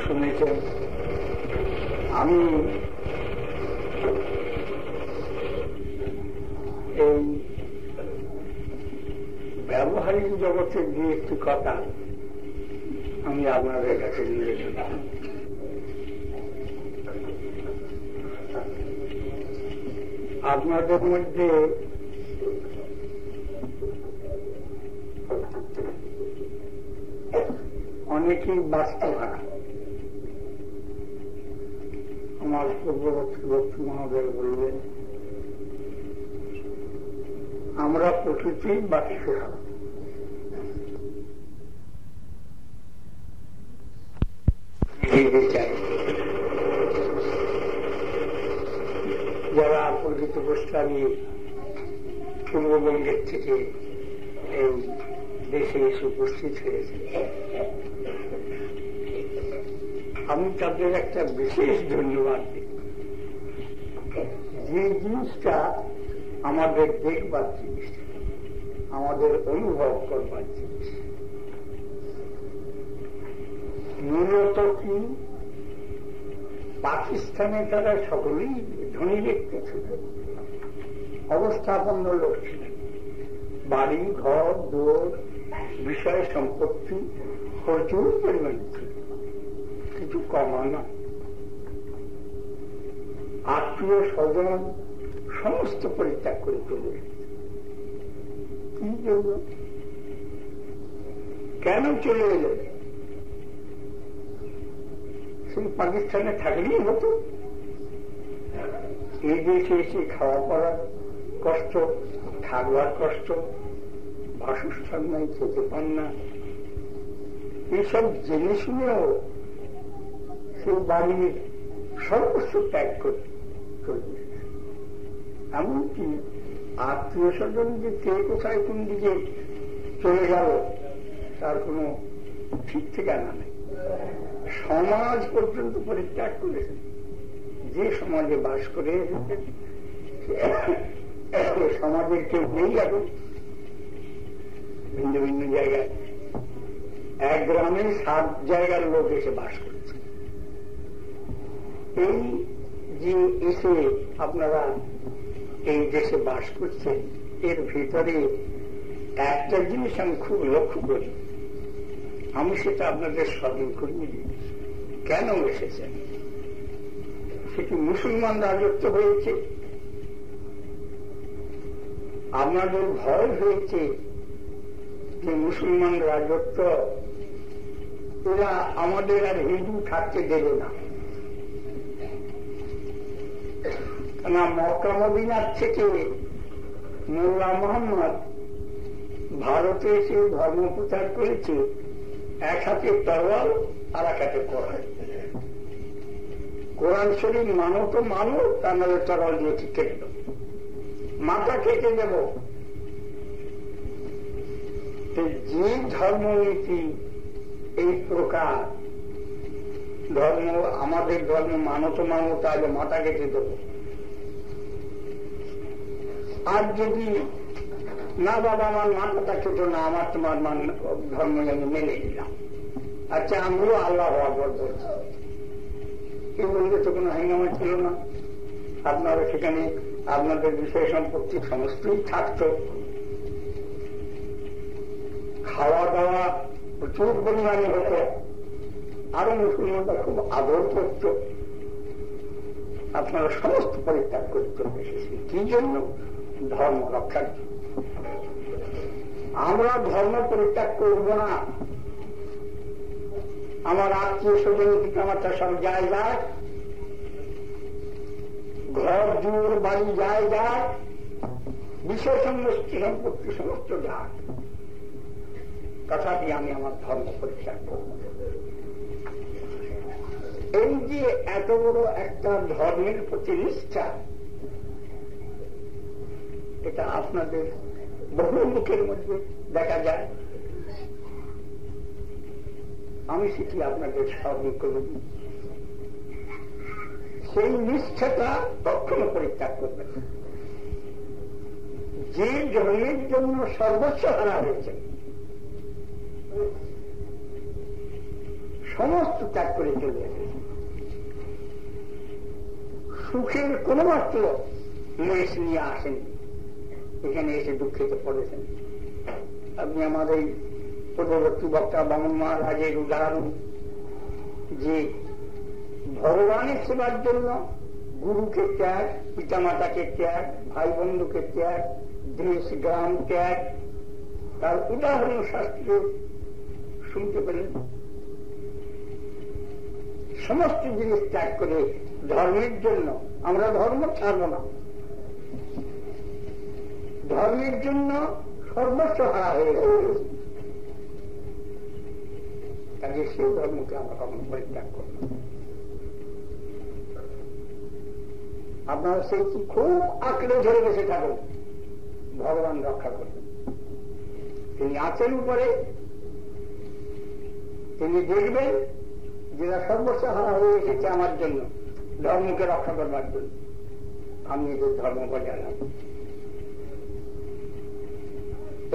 শুনেছেন। আমি এই ব্যবহারিক জগতের যে একটি কথা আমি আপনাদের কাছে নিয়ে গেলাম। আপনাদের মধ্যে অনেকেই বাস্তবহারা। আমার পূর্ববর্তী মহোদয় বললেন আমরা প্রকৃতির বাস্তবহারা। যারা প্রকৃতপক্ষে পূর্ববঙ্গের থেকে এই দেশে এসে উপস্থিত হয়েছে, আমি তাদের একটা বিশেষ ধন্যবাদ দিই। যে জিনিসটা আমাদের দেখবার জিনিস, আমাদের অনুভব করবার জিনিস, মূলত কি পাকিস্তানে তারা সকলেই ধনী ব্যক্তি ছিলেন, অবস্থাপন্ন লোক ছিলেন, বাড়ি ঘর দৌড় বিষয় সম্পত্তি প্রচুর পরিমাণে ছিল, কিছু কমানো, আত্মীয় স্বজন সমস্ত পরিত্যাগ করে চলে এসেছে। কি জন্য, কেন চলে এলো? সেই পাকিস্তানে থাকলেই হতো। এই দেশে এসে খাওয়া পড়ার কষ্ট, থাকবার কষ্ট, বাসস্থান নাই, খেতে পান না, এইসব জেনে শুনেও সেই বাড়ির সর্বস্ব ত্যাগ করে চলে এসেছে। এমনকি আত্মীয় স্বজন যে কে কোথায় কোন দিকে চলে গেল তার কোন ঠিক ঠিকানা নেই। সমাজ পর্যন্ত পরিত্যাগ করেছেন। যে সমাজে বাস করে এসেছেন সমাজের কেউ নেই এখন। ভিন্ন ভিন্ন জায়গায়, এক গ্রামে 7 জায়গার লোক এসে বাস করেছে। এই যে এসে আপনারা এই দেশে বাস করছেন, এর ভিতরে একটা জিনিস আমি খুব লক্ষ্য করি, আমি সেটা আপনাদের স্মরণ করিয়ে দিই। কেন এসেছেন? সেটি মুসলমান রাজত্ব হয়েছে, আপনাদের ভয় হয়েছে যে মুসলমান রাজত্ব এরা আমাদের আর হিন্দু থাকতে দেবে না। না, মক্কা মদিনার থেকে মোল্লা মোহাম্মদ ভারতে এসে ধর্ম প্রচার করেছে, এক হাতে তরোয়াল আর এক হাতে কোরআন। কোরআন শরীফ মানো তো মানো, তার নাহলে তরোয়াল দিয়ে কেটে দেব, মাথা কেটে দেব। যে ধর্মনীতি এই প্রকার, ধর্ম আমাদের ধর্ম মানো তো মানো, তাহলে মাথা কেটে দেব। আর যদি না বাবা আমার মাথাটা কেটো না, আমার তোমার ধর্ম আমি মেনে নিলাম, আচ্ছা আমিও আল্লাহ আকবার বলছি, এই বললে তো কোনো হাঙ্গামা ছিল না। আপনারা সেখানে আপনাদের বিষয় সম্পত্তি সমস্তই থাকত, খাওয়া দাওয়া প্রচুর পরিমাণে হতো, আরো মুসলমানরা খুব আদর করত। আপনারা সমস্ত পরিত্যাগ করে চলে এসেছেন। কি জন্য? ধর্ম রক্ষার জন্য। আমরা ধর্ম পরিত্যাগ করব না। আমার আত্মীয় স্বজন পিতামাতা সব যায় যায়, ঘর জোর বাড়ি যায় যায়, বিষয় সমস্ত সম্পত্তি সমস্ত যায়, তথাপি আমি আমার ধর্ম পরিত্যাগ করব। এই যে এত বড় একটা ধর্মের প্রতি নিষ্ঠা, এটা আপনাদের বহু মুখের মধ্যে দেখা যায়। আমি সেটি আপনাদের স্মরণ করে দিই। সেই নিষ্ঠাটা কখনো পরিত্যাগ করবেন। যে ধর্মের জন্য সর্বস্ব হারা হয়েছে, সমস্ত ত্যাগ করে চলে এসেছে। সুখের কোন মাত্র লেশ নিয়ে আসেন, এখানে এসে দুঃখিত পড়েছেন। আপনি আমাদের পূর্ববর্তী বক্তা বামন মহারাজের উদাহরণ, যে ভগবানের সেবার জন্য গুরুকে ত্যাগ, পিতামাতাকে ত্যাগ, ভাই বন্ধুকে ত্যাগ, দেশ গ্রাম ত্যাগ, তার উদাহরণ শাস্ত্রে শুনতে পেলেন। সমস্ত জিনিস ত্যাগ করে ধর্মের জন্য, আমরা ধর্ম ছাড়ব না, ধর্মের জন্য সর্বস্ব হারা হয়ে গেছে, কাজে সেই ধর্মকে আমরা কখনো পরিত্যাগ করব। আপনারা সেই খুব আঁকড়ে ধরে বসে থাকুন, ভগবান রক্ষা করবেন। তিনি আছেন উপরে, তিনি দেখবেন যেটা সর্বস্ব হারা হয়ে এসেছে আমার জন্য, ধর্মকে রক্ষা করবার জন্য, আমি এদের ধর্ম বজায় রাখব।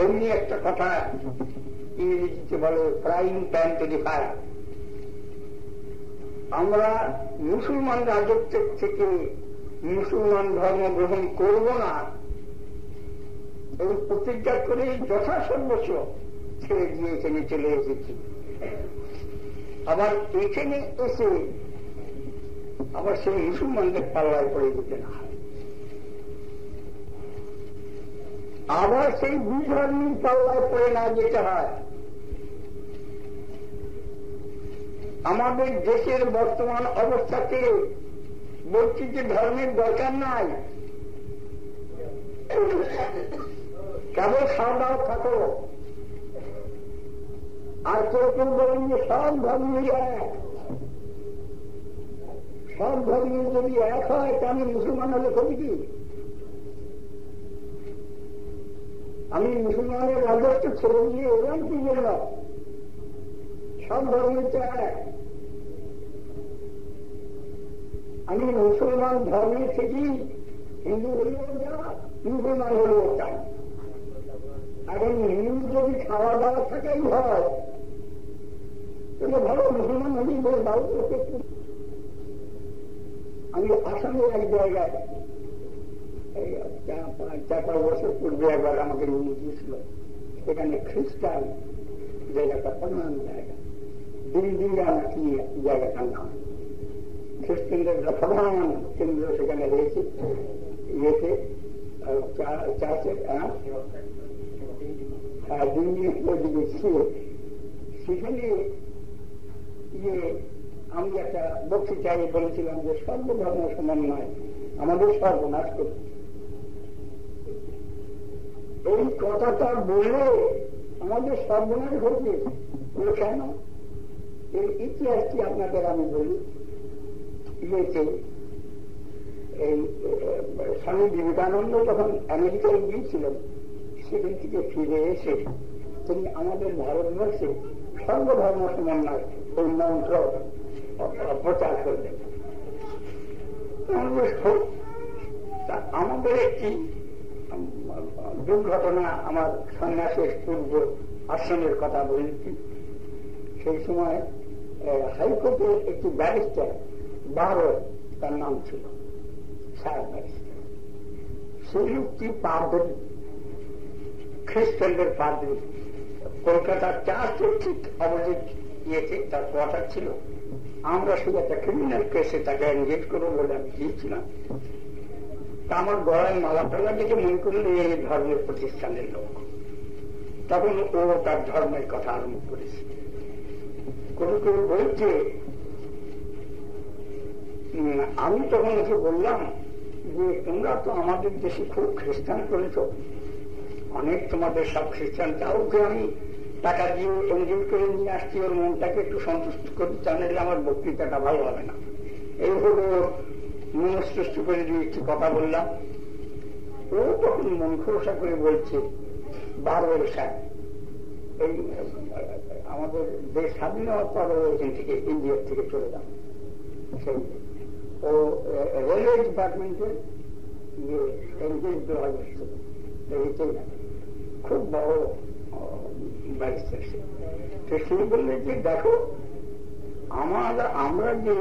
এমনি একটা কথা ইংরেজিতে বলে frying pan to the fire. আমরা মুসলমান রাজত্বের থেকে মুসলমান ধর্ম গ্রহণ করব না এবং প্রতিজ্ঞা করে যথাসর্বস্ব ছেড়ে দিয়ে এখানে চলে এসেছি। আবার এখানে এসে আবার সেই মুসলমানদের পাল্লায় পড়ে যেতে না হয়, আবার সেই বিধর্মীর পাল্লায় পড়ে না যেতে হয়। আমাদের দেশের বর্তমান অবস্থাতে বলছি যে ধর্মের দরকার নাই, কেবল সাবধান থাকো। আর কেউ কেউ বলেন যে সব ধর্মই এক, সব ধর্মই যদি এক হয় তা আমি মুসলমান হলে কবি কি? আমি মুসলমানের রাজত্ব ছেড়ে দিয়ে এলাম কি জন্য? সব ধর্মই তো এক। আমি মুসলমান ধর্মে থেকেই হিন্দু হলেও যা, মুসলমান হলেও চাই। এখন হিন্দু যদি খাওয়া দাওয়া থাকাই হয় তাহলে ভালো মুসলমান হলেই বলে দাও। আমি আসামের এক জায়গায় 4-5 বছর পূর্বে একবার আমাকে নিয়ে গিয়েছিল, সেখানে খ্রিস্টান জায়গাটা প্রধান জায়গা, দিল্লিরা নাকি জায়গাটার নাম। খ্রিস্টানদের প্রধান কেন্দ্র সেখানে রয়েছে, ইয়েতে চার্চের সেখানে আমি একটা বক্তৃতায় বলেছিলাম যে সর্বধর্ম সমান নয়, আমাদের সর্বনাশ করবে। এই কথাটা বললে আমাদের সর্বনাশ ঘটবে কেন? এই ইতিহাসটি আপনাদের আমি বলি। ইয়েতে এই স্বামী বিবেকানন্দ যখন আমেরিকায় গিয়েছিলেন, সেখান থেকে ফিরে এসে তিনি আমাদের ভারতবর্ষে সর্বধর্ম সমন্বয় ওই মন্ত্র প্রচার করলেন। আমাদের একটি দুর্ঘটনা, আমার সন্ন্যাসের পূর্ব আশ্রমের কথা বলেছি। সেই সময় হাইকোর্টের একটি ব্যারিস্টার, বারো তার নাম ছিল, সার ব্যারিস্টার, সেই লোকটি পাদ্রী, খ্রিস্টানদের পাদ্রী, কলকাতার চার্চের ঠিক অপোজিট ইয়েতে তার কোয়ার্টার ছিল। আমরা শুধু একটা ক্রিমিনাল কেসে তাকে এনগেজ করবো বলে আমি গিয়েছিলাম। তা আমার গলায় মালা টালা দেখে মনে করলে এই ধর্মের প্রতিষ্ঠানের লোক। তখন ও তার ধর্মের কথা আরম্ভ করেছে। কোনো কেউ বলছে, আমি তখন ওকে বললাম যে তোমরা তো আমাদের দেশে খুব খ্রিস্টান করেছ, অনেক তোমাদের সব খ্রিস্টান, তা ওকে আমি টাকা দিয়ে এনগেজ করে নিয়ে আসছি, ওর মনটাকে একটু সন্তুষ্ট করতে জানালে আমার বক্তৃতাটা ভালো হবে না। এইভাবে মনস্তুষ্ট করে দিয়ে একটু কথা বললাম। ও তখন মন খোলসা করে বলছে, 12 সাল এই আমাদের দেশ স্বাধীন হওয়ার পর এখান থেকে ইন্ডিয়ার থেকে চলে যান। সেই ও রেলওয়ে ডিপার্টমেন্টের এনগেজ দেওয়া হয়েছিল, খুব বড় ব্যারিস্টার। তো সে বললে যে দেখো আমরা যে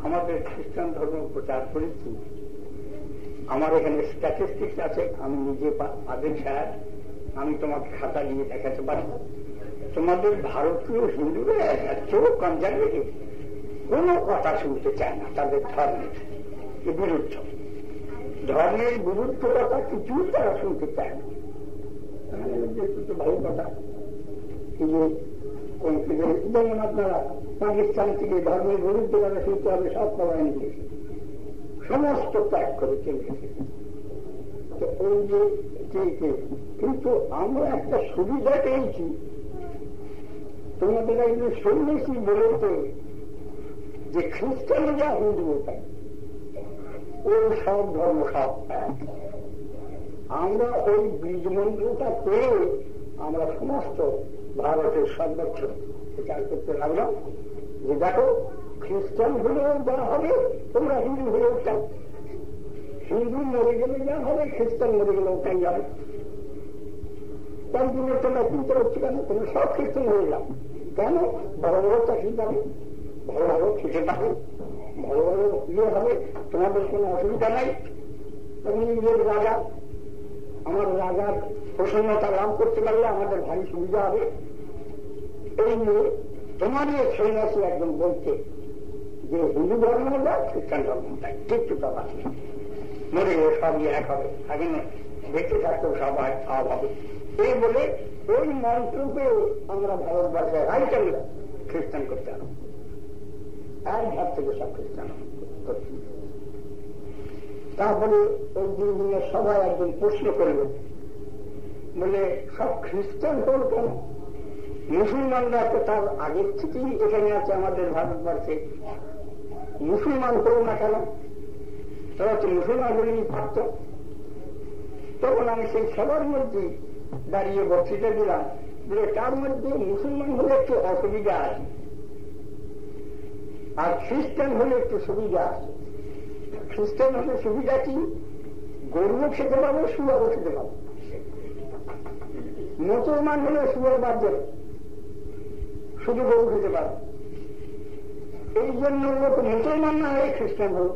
আমাদের খ্রিস্টান ধর্ম প্রচার করেছি, আমার এখানে স্ট্যাটিস্টিক্স আছে, আমি নিজে আদেশ সাহেব, আমি তোমাকে খাতা দিয়ে দেখাতে পারি। তোমাদের ভারতীয় হিন্দুরা এত কনজারভেটিভ, কোনো কথা শুনতে চায় না তাদের ধর্মের বিরুদ্ধ। ধর্মের বিরুদ্ধ কথা কিছুই তারা শুনতে চায় না। তো ভালো কথা, যেমন আপনারা পাকিস্তান থেকে ধর্মের বিরুদ্ধে কথা শুনতে হবে, সব সবাই নিয়ে সমস্ত ত্যাগ করে চলে এসেছে। তো ওই যে কিন্তু আমরা একটা সুবিধা পেয়েছি, তোমাদের একজন সন্ন্যাসী বলতে যে খ্রিস্টান যা হিন্দু তাই, ওই সব ধর্ম সব এক। আমরা ওই বীজ মন্ত্রটা পেয়ে আমরা সমস্ত ভারতের সর্বোচ্চ প্রচার করতে লাগলাম যে দেখো, খ্রিস্টান হলেও যা হবে তোমরা হিন্দু হলেও চাও, হিন্দু মরে গেলে যা হবে খ্রিস্টান মরে গেলেও তাই যাবে। তার জন্য তোমরা চিন্তা হচ্ছে কেন, তোমরা সব খ্রিস্টান হয়ে যাও। কেন? বড় বড় চাকরি পাবে, বড় বড় খেতে পাবে, বড় বড় ইয়ে হবে, তোমাদের কোনো অসুবিধা নাই। তখন নিজের রাজা, আমার রাজার প্রসন্নতা লাভ করতে পারলে আমাদের ভারী সুবিধা হবে। এই নিয়ে তোমাদের সন্ন্যাসী একজন বলছে যে হিন্দু ধর্ম বা খ্রিস্টান ধর্ম তাই কিচ্ছু তফাৎ নেই, মরে গেলে সবই এক হবে, আগে বেঁচে থাকতেও সবাই সব হবে। এই বলে ওই মন্ত্রকে আমরা ভারতবর্ষে রাইটাল খ্রিস্টান করতে হবে, এক ঘর থেকে সব খ্রিস্টান করতে। তারপরে ওই দিনে সবাই একজন প্রশ্ন করবে, বলে সব খ্রিস্টান হল কেন? মুসলমানরা তো তার আগের থেকেই এখানে আছে আমাদের ভারতবর্ষে, মুসলমান হল না কেন? তারা তো মুসলমান হলেই পারত। তখন আমি সেই সবার মধ্যে দাঁড়িয়ে বক্তৃতা দিলাম যে তার মধ্যে মুসলমান হলে একটু অসুবিধা আছে, আর খ্রিস্টান হলে একটু সুবিধা আছে। খ্রিস্টান হলে সুবিধা কি? গরুও খেতে পাবো, শুয়ারও খেতে পাবো। মুসলমান হলে শুয়ার বাদ যাবে, শুধু গরু খেতে পারবো। এই জন্য লোক মুসলমান না হয়ে খ্রিস্টান হলো,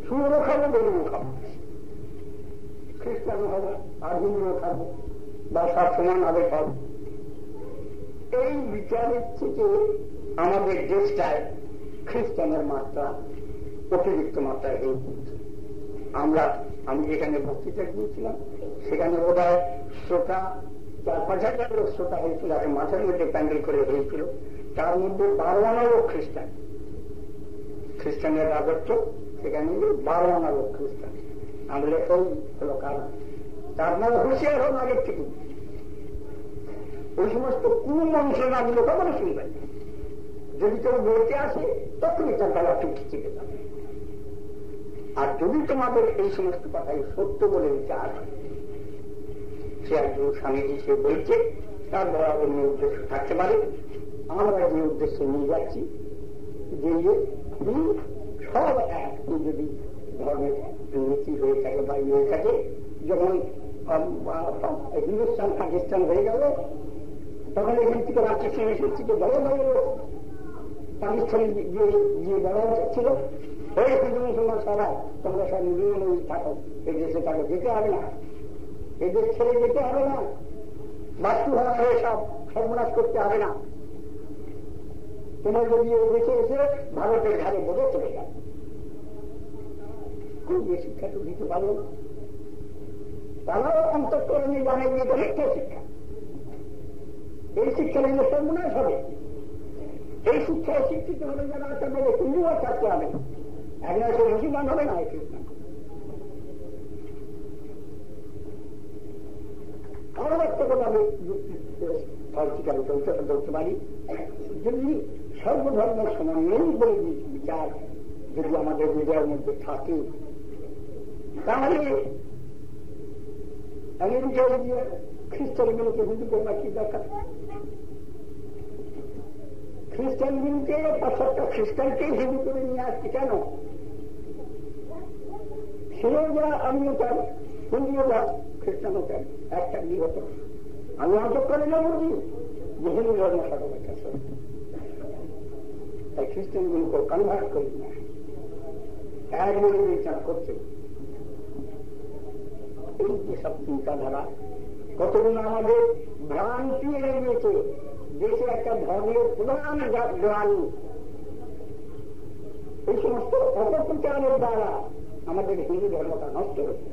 শুয়ারও খাবো, গরুও খাবো, খ্রিস্টানও হবো আর হিন্দুও খাবো, বা সব সমান আগে খাবো। এই বিচারের থেকে আমাদের দেশটায় খ্রিস্টানের মাত্রা অতিরিক্ত মাত্রায় হয়ে পড়ছে। আমি যেখানে বক্তৃতা দিয়েছিলাম সেখানে বোধহয় শ্রোতা 4-5,000 লোক শ্রোতা হয়েছিল, মাঠের মধ্যে প্যান্ডেল করে হয়েছিল। তার মধ্যে 12 আনা লোক খ্রিস্টান, খ্রিস্টানের রাজত্ব সেখানে 12 আনা লোক খ্রিস্টান। আমরা ওই হলো কারণ। তার মানে হুঁশিয়ার হন আগের থেকে, ওই সমস্ত কুমন্ত্রণাগুলো কখনো শুনবেন। যদি কেউ বলতে আসে তখনই তার গলা টুকি চেপে যাবে। আর যদি তোমাদের এই সমস্ত কথাই সত্য বলে বিচার হয়, সে একজন স্বামীজি সে বলছে তার দ্বারা অন্য উদ্দেশ্য থাকতে পারে। আমরা যে উদ্দেশ্যে নিয়ে যাচ্ছি যে সব এক, যদি ধর্মের নীতি হয়ে থাকে বা ইয়ে হয়ে থাকে, যখন হিন্দুস্তান পাকিস্তান হয়ে গেল তখন এখান থেকে রাষ্ট্র থেকে বড় বড় পাকিস্তানে যে বড় ছিল ওই হিন্দু মুসলমান সবাই তোমরা সব মিলিয়ে থাকো, এই দেশে থাকো, যেতে হবে না, এই দেশ ছেড়ে যেতে হবে না, বাস্তুহারা হয়ে সব সর্বনাশ করতে হবে না। তোমার যদি এই দেশে এসে ভারতের ঘাড়ে বোঝে চলে যাবে, কোন যে শিক্ষা তো দিতে পারো না। তারাও অন্তঃকরণে জানে যে এটা মিথ্যা শিক্ষা, এই শিক্ষা নিলে সর্বনাশ হবে। এই শিক্ষায় শিক্ষিত হলে যারা তাদের হিন্দুও থাকতে হবে না, একজন সে মুসলমান হবে না, খ্রিস্টান। আরো একটা কথা আমি ফলটিকারে ধরতে পারি, যদি সর্বধর্ম সমন্বয় বলে বিচার যদি আমাদের হৃদয়ের মধ্যে থাকে, তাহলে আমেরিকায় গিয়ে খ্রিস্টানগুলোকে হিন্দু করবার কি দরকার? খ্রিস্টানগুলোকে পাঁচটা খ্রিস্টানকে হিন্দু করে নিয়ে আসছে কেন? সেও যা আমিও চাই, হিন্দুও যা খ্রিস্টানও চাই, একটা বিহত। আমি অযোগ করে না বলি যে হিন্দু ধর্ম সকলের কাছে, তাই খ্রিস্টানগুলোকে কনভার্ট করে নিয়ে আসে, একবারে বিচার করছে। এই যে সব চিন্তাধারা কতগুলো আমাদের ভ্রান্তি এনে দিয়েছে। দেশে একটা ধর্মের প্রধান জ্ঞানী এই সমস্ত অপপ্রচারের দ্বারা আমাদের হিন্দু ধর্মটা নষ্ট হচ্ছে।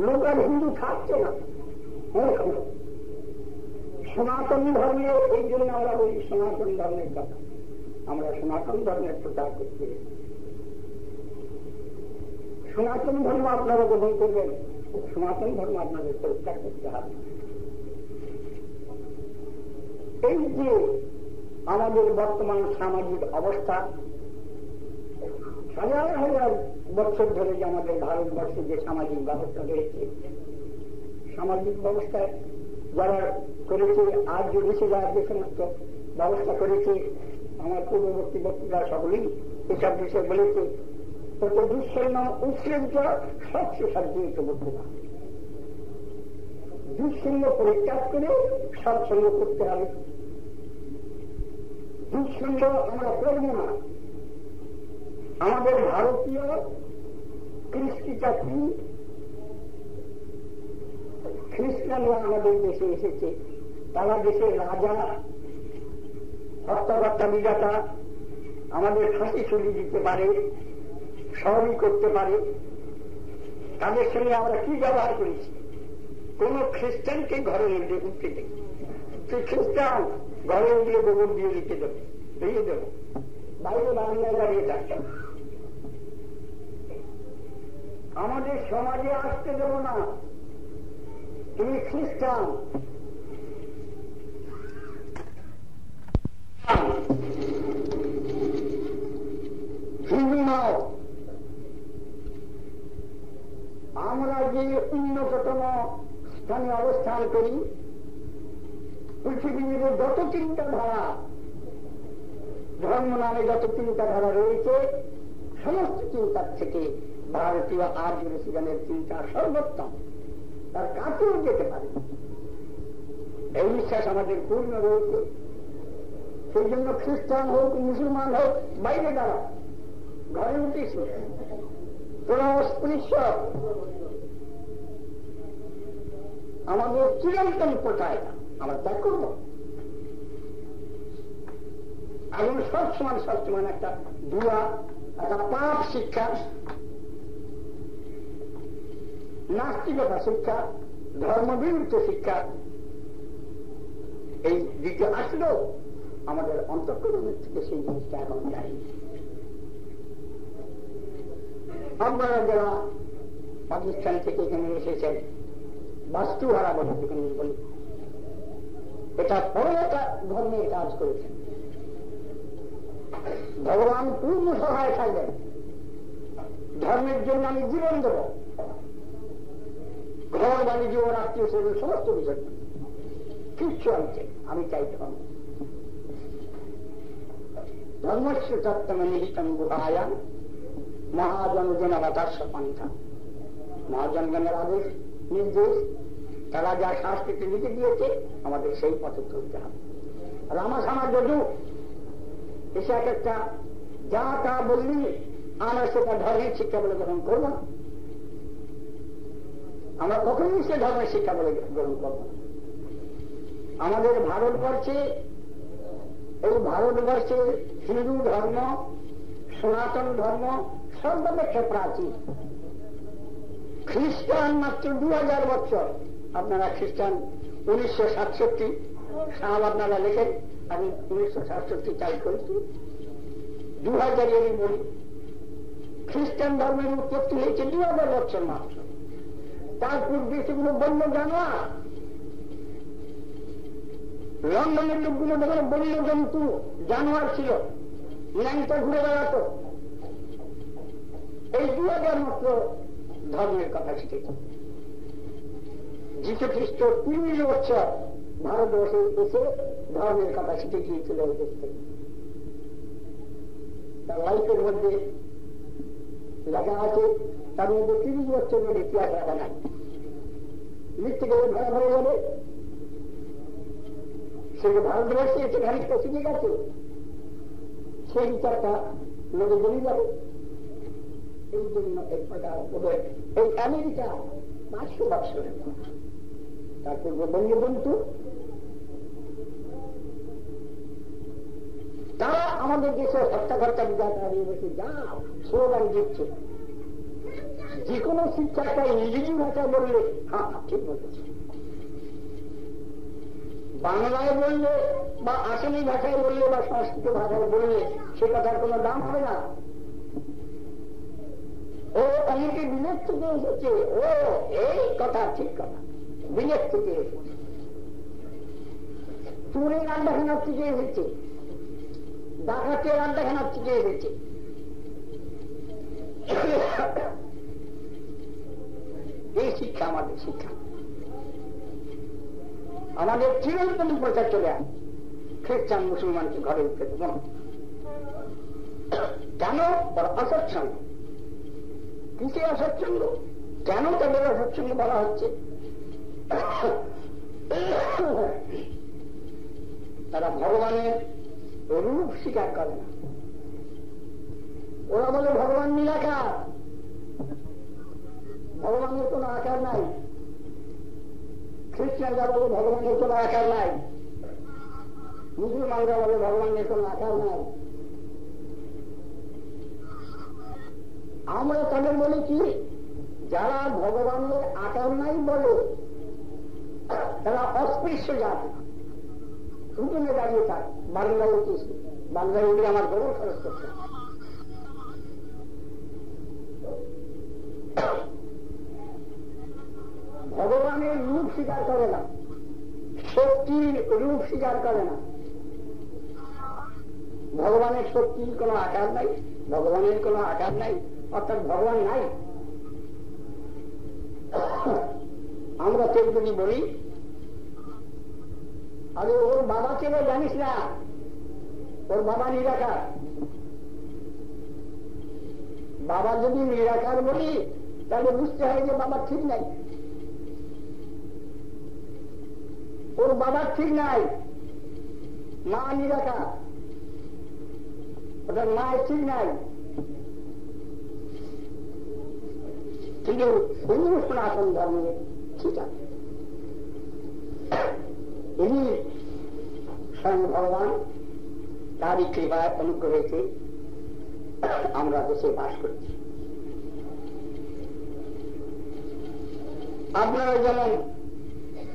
লোক আর হিন্দু থাকছে না। সনাতন ধর্মের, এই জন্য আমরা বলি সনাতন ধর্মের কথা। আমরা সনাতন ধর্মের প্রচার করতে, সনাতন ধর্ম আপনারা গ্রহণ করবেন, সনাতন ধর্ম আপনাদের পরিত্যাগ করতে হবে। এই যে আমাদের বর্তমান সামাজিক অবস্থা, হাজার হাজার বছর ধরে যে আমাদের ভারতবর্ষে যে সামাজিক ব্যবস্থা রয়েছে, সামাজিক ব্যবস্থায় যারা করেছে, আর যে দেশে যারা যে সমস্ত ব্যবস্থা করেছে, আমার পূর্ববর্তী বক্তৃতা সকলেই এসব বিষয়ে বলেছে, তত দুঃসন্ন উৎসৃঙ্খল সবচেয়ে সাজিত বক্তৃতা। দুঃসঙ্গ পরিত্যাগ করে সৎসঙ্গ করতে হবে। দুঃসঙ্গ আমরা করব না। আমাদের ভারতীয় কৃষ্টি চাকরি খ্রিস্টানরা আমাদের দেশে এসেছে, তারা দেশের রাজা, হত্যাকর্তা, বিধাতা, আমাদের ফাঁসি ছুরি দিতে পারে, সবই করতে পারে। তাদের সঙ্গে আমরা কি ব্যবহার করেছি? কোন খ্রিস্টানকে ঘরের মধ্যে উঠতে দেয়, তুই খ্রিস্টান, ঘরের দিয়ে গোবর দিয়ে লিখে দেবে, দিয়ে দেবো, বাইরে বাংলায় দাঁড়িয়ে থাকতে। আমাদের সমাজে আসতে দেব না, তুমি খ্রিস্টান। হিন্দু নাও। আমরা যে উন্নততম স্থানে অবস্থান করি, পৃথিবীর যত চিন্তাধারা, ধর্ম নামে যত চিন্তাধারা রয়েছে, সমস্ত চিন্তার থেকে ভারতীয় আর্য ঋষিগণের চিন্তা সর্বোত্তম, তার কাছেও যেতে পারে, এই বিশ্বাস আমাদের পূর্ণ রয়েছে। সেই জন্য খ্রিস্টান হোক, মুসলমান হোক, বাইরে দাঁড়া, ঘরে উঠিস, তোরা অস্পৃশ্য। আমাদের চিরন্তন প্রথায় আমরা ত্যাগ করবো। এখন সবসময় একটা ধুয়া, একটা পাপ শিক্ষা, নাস্তিকতা শিক্ষা, ধর্মবিরুদ্ধ শিক্ষা, এই দিকে আসলো আমাদের অন্তঃকরণের থেকে সেই জিনিসটা এখন যায়নি। আপনারা যারা পাকিস্তান থেকে এখানে এসেছেন, বাস্তুহারা বলে যেখানে বলি, এটা বড় একটা ধর্মের কাজ করেছেন। ভগবান পূর্ণ সহায় থাকবেন, ধর্মের জন্য আমি জীবন দেব, ঘর বাণিজ্য ও আত্মীয় স্বজন সমস্ত বিষয় কিচ্ছু আমি চাই ধর্ম। ধর্মস্য তত্ত্বমে নিহিতম গুহায়াম মহাজনগণ আবাতার্স পন্থা। মহাজনগণের আদেশ নির্দেশ, তারা যা সংস্কৃতি লিখে দিয়েছে, আমাদের সেই পথে চলতে হবে। রামাসামা যদু এসে এক একটা যা তা বললি, আমরা সেটা ধর্মের শিক্ষা বলে গ্রহণ করবো না। আমরা কখনোই সে ধর্মের শিক্ষা বলে গ্রহণ করবো না। আমাদের ভারতবর্ষে, এই ভারতবর্ষে হিন্দু ধর্ম, সনাতন ধর্ম সর্বাপেক্ষা প্রাচীন। খ্রিস্টান মাত্র 2000 বছর। আপনারা খ্রিস্টান 1967 সাল আপনারা লেখেন, আমি 1967 চাই করেছি, 2000 বলি। খ্রিস্টান ধর্মের উৎপত্তি হয়েছে 2000 বছর মাত্র। তার পূর্বে সেগুলো বন্য জানোয়ার। লন্ডনের লোকগুলো দেখে বন্য জন্তু জানোয়ার ছিল, ল্যাংটা ঘুরে বেড়াতো। এই 2000 মাত্র ধর্মের কথা শিখেছে। যীশু খ্রিস্ট 30 বছর ভারতবর্ষে এসে ধর্মের কথা শিখে গিয়েছিল। তার লাইফের মধ্যে লেখা আছে, তার মধ্যে 30 বছরের ইতিহাস রাখা নাই। মৃত্যু গেলে ধরা ধরে যাবে। সে যে ভারতবর্ষে এসে খানিকটা শিখে গেছে, সেই বিচারটা লোকে জমে যাবে। এই জন্য এক প্রকার এই আমেরিকা 500 বছরের কথা, তারপর বঙ্গবন্ধু তারা আমাদের দেশে হত্যাকর্তা বিচার দাঁড়িয়ে বসে যা স্লোগান দিচ্ছে, যে কোনো শিক্ষাটা ইংরেজি ভাষায় বললে হ্যাঁ ঠিক বলেছে, বাংলায় বললে বা আসামি ভাষায় বললে বা সংস্কৃত ভাষায় বললে সে কথার কোনো দাম হবে না। ও অনেকে বিলেত থেকে এসেছে, ও এই কথা ঠিক কথা, বিলেত থেকে এসেছে, চুরের আড্ডাখানার থেকে এসেছে, ডাকাতের আড্ডাখানার থেকে এসেছে। এই শিক্ষা আমাদের শিক্ষা, আমাদের চিরন্তন প্রচার চলে আসে খ্রিস্টান মুসলমানকে ঘরে উঠতে দেব না। কেন? তারা অসচ্ছন্দ। কিসে অসচ্ছন্দ? কেন তাদের অসচ্ছন্দ বলা হচ্ছে? তারা ভগবানের রূপ স্বীকার করে না। ওরা বলে ভগবান নিরাকার, ভগবানের কোন আকার নাই। খ্রিস্টানরা বলে ভগবানের কোন আকার নাই, মুসলমানরা বলে ভগবানের কোন আকার নাই। আমরা তাদের বলি কি, যারা ভগবানের আকার নাই বলে তারা অস্পৃশ্য জাতি, উঠোনে দাঁড়িয়ে থাক। বাংলায় উঠেছি, বাংলায় উঠে আমার গৌরব খরচ করছে। ভগবানের রূপ স্বীকার করে না, শক্তির রূপ স্বীকার করে না। ভগবানের শক্তির কোন আকার নাই, ভগবানের কোন আকার নাই, অর্থাৎ ভগবান নাই। আমরা কেউ যদি বলি আরে ওর বাবা কে জানিস না, ওর বাবা নিরাকার, বাবা যদি নিরাকার বলি তাহলে বুঝতে হয় যে বাবা ঠিক নাই, ওর বাবা ঠিক নাই, মা নিরাকার, ওটার মায়ের ঠিক নাই। কিন্তু হিন্দু সনাতন ধর্মে ঠিক আছে, ইনি স্বয়ং ভগবান, তারই কৃপায় অনুগ্রহেতে আমরা দেশে বাস করছি। আপনারা যেমন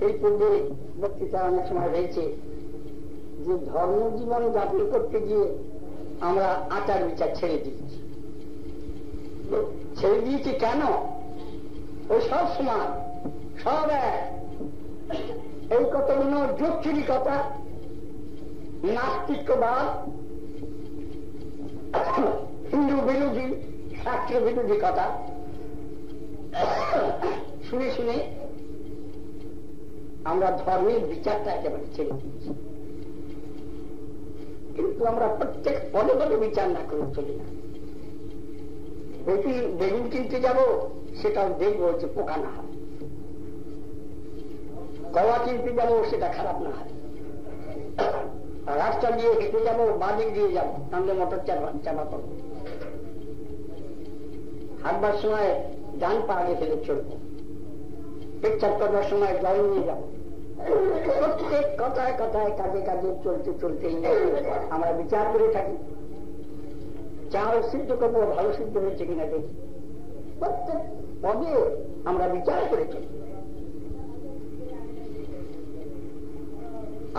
এই পূর্বে বক্তৃতা অনেক সময় রয়েছে যে ধর্ম জীবন যাপন করতে গিয়ে আমরা আচার বিচার ছেড়ে দিয়েছি। ছেড়ে দিয়েছি কেন? ওই সব সময় সব এক, এই কতগুলো যৌক্তিকতা, নাস্তিকবাদ, হিন্দু বিরোধী, শাস্ত্র বিরোধী কথা শুনে শুনে আমরা ধর্মের বিচারটা একেবারে ছেড়ে দিয়েছি। কিন্তু আমরা প্রত্যেক পদে পদে বিচার না করে চলি না। বেগুন কিনতে যাবো, সেটাও দেখবো যে পোকা না হয়, কলা কিনতে যাবো সেটা খারাপ না হয়, রাস্তা দিয়ে হেঁটে যাবো, বাদিক দিয়ে যাবো, তাহলে মোটর চাপা করবো, হাঁটবার সময় ডান পা আগে ফেলে চলবো, পেচ্ছাপ করবার সময় জল নিয়ে যাবো। প্রত্যেক কথায় কথায় কাজে কাজে চলতে চলতে আমরা বিচার করে থাকি। চাল সিদ্ধ করবো, ভালো সিদ্ধ হয়েছে কিনা দেখি, প্রত্যেক পদে আমরা বিচার করে চলি।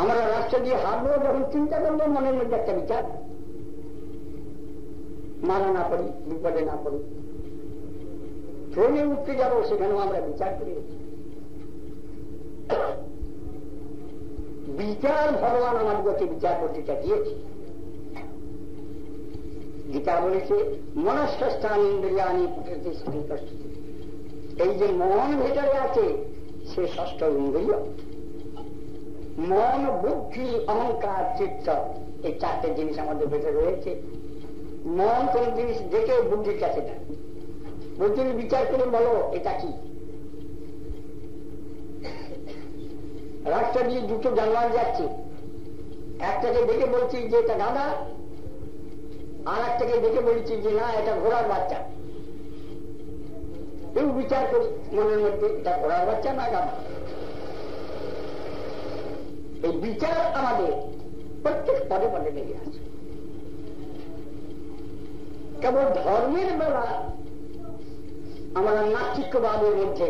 আমরা রাস্তা দিয়ে হাঁটবো, যখন চিন্তা করবো মনের মধ্যে একটা বিচার, মারা না পড়ি, বিপদে না পড়ি। ট্রেনে উঠতে যাবো, সেখানেও আমরা বিচার করে। বিচার ভগবান আমাদেরকে বিচার করতে দিয়েছে। গীতা বলেছে মনস্থান ইন্দ্রিয়ানি প্রকৃতি সংকষ্ট। এই যে মন ভেতরে আছে সে ষষ্ঠ ইন্দ্রিয়। মন, বুদ্ধি, অহংকার, চিত্ত, এই চারটে জিনিস আমাদের ভেতরে রয়েছে। মন কোন জিনিস দেখে বুদ্ধির কাছে যায়, বুদ্ধির বিচার করে বলো এটা কি। রাস্তা দিয়ে দুটো জানোয়ার যাচ্ছে, একটাকে দেখে বলছি যে এটা গাধা, আর একটাকে দেখে বলছি যে না এটা ঘোড়ার বাচ্চা। কেউ বিচার করি মনের মধ্যে এটা ঘোড়ার বাচ্চা না গাধা। এই বিচার আমাদের প্রত্যেক পদে পদে লেগে আছে। কেবল ধর্মের বেলা আমরা নাস্তিক্যবাদের মধ্যে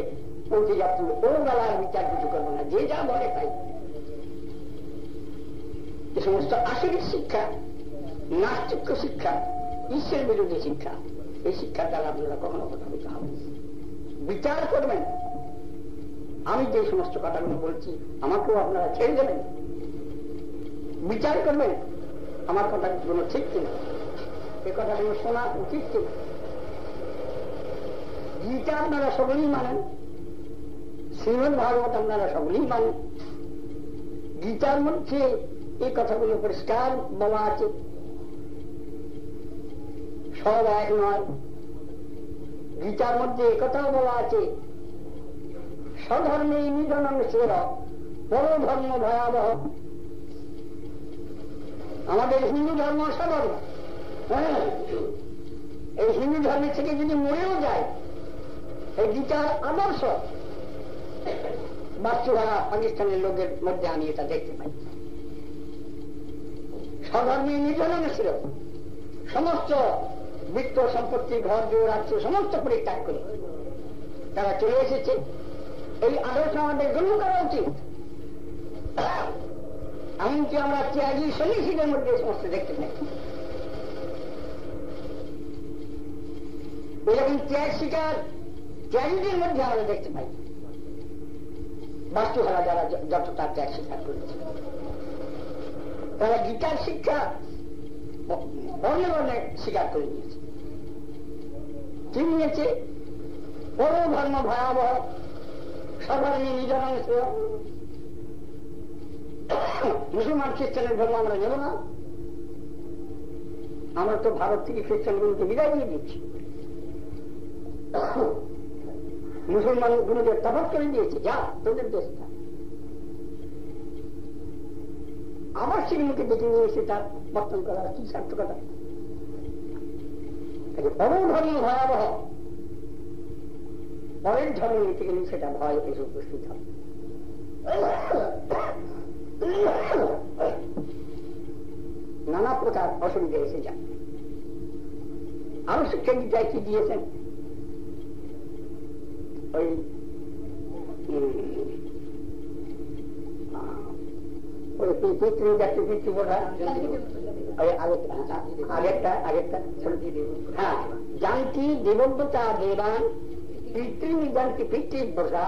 পৌঁছে যাচ্ছি, ও বেলার বিচার কিছু করবো না, যে যা বলে তাই। যে সমস্ত আসরিক শিক্ষা, নাস্তিক্য শিক্ষা, ঈশ্বর বিরোধী শিক্ষা, এই শিক্ষার দ্বারা আপনারা কখনো প্রভাবিত হবেন। বিচার করবেন, আমি যে সমস্ত কথাগুলো বলছি আমাকেও আপনারা ছেড়ে দেবেন। বিচার করবেন আমার কথাগুলো ঠিক কিনা, এ কথাগুলো শোনা উচিত কিনা। গীতা আপনারা সকলেই মানেন, শ্রীমদ ভাগবত আপনারা সকলেই মানেন। গীতার মধ্যে এই কথাগুলো পরিষ্কার বলা আছে, সব এক নয়। গীতার মধ্যে একথাও বলা আছে, স্বধর্মে নিধনং সের পরধর্ম ভয়াবহ। আমাদের হিন্দু ধর্ম স্বধর্ম, হ্যাঁ, এই হিন্দু ধর্মের থেকে যদি মরেও যায়, এই গীতার আদর্শ বাস্তুহারা পাকিস্তানের লোকের মধ্যে আমি এটা দেখতে পাই। স্বধর্মে নিধনং ছিল, সমস্ত বৃত্ত সম্পত্তি, ঘর জোর রাজ্য সমস্ত পরিত্যাগ করে তারা চলে এসেছে। এই আদর্শ আমাদের গ্রহণ করা উচিত। এমনকি আমরা ত্যাগী সন্ন্যাসীদের মধ্যে সমস্ত দেখতে পাই। এরকম ত্যাগ শিকার ত্যাগীদের মধ্যে আমরা দেখতে পাই। বাস্তুহারা যারা যতটা ত্যাগ স্বীকার করেছে, তারা গীতার শিক্ষা বর্ণে বর্ণে স্বীকার করে নিয়েছে। কি নিয়েছে? পরধর্ম ভয়াবহ, স্বধর্মে নিধনং সের। মুসলমান খ্রিস্টানের ধর্ম আমরা নেব না, আমরা তো ভারত থেকে খ্রিস্টানগুলোকে বিদায় দিয়ে দিচ্ছি, মুসলমানগুলোকে তফাৎ করে দিয়েছে, যা তোদের দেশটা। আবার সেগুলোকে দেখে নিয়ে এসে তার বর্তন করা কি সার্থকতা? পরধর্ম ভয়াবহ, পরের ধর্ম নিতে গেলে সেটা ভয় এসে উপস্থিত হবে। নানা প্রকার অসুবিধা এসে যায়। আরো শিক্ষা গীতায় কি দিয়েছেন? ওই পিতৃজাতি পিতৃবোধা আগেরটা হ্যাঁ, জানতি দেবব্রতা দেবান পিতৃনি জানতি পিতৃবোধা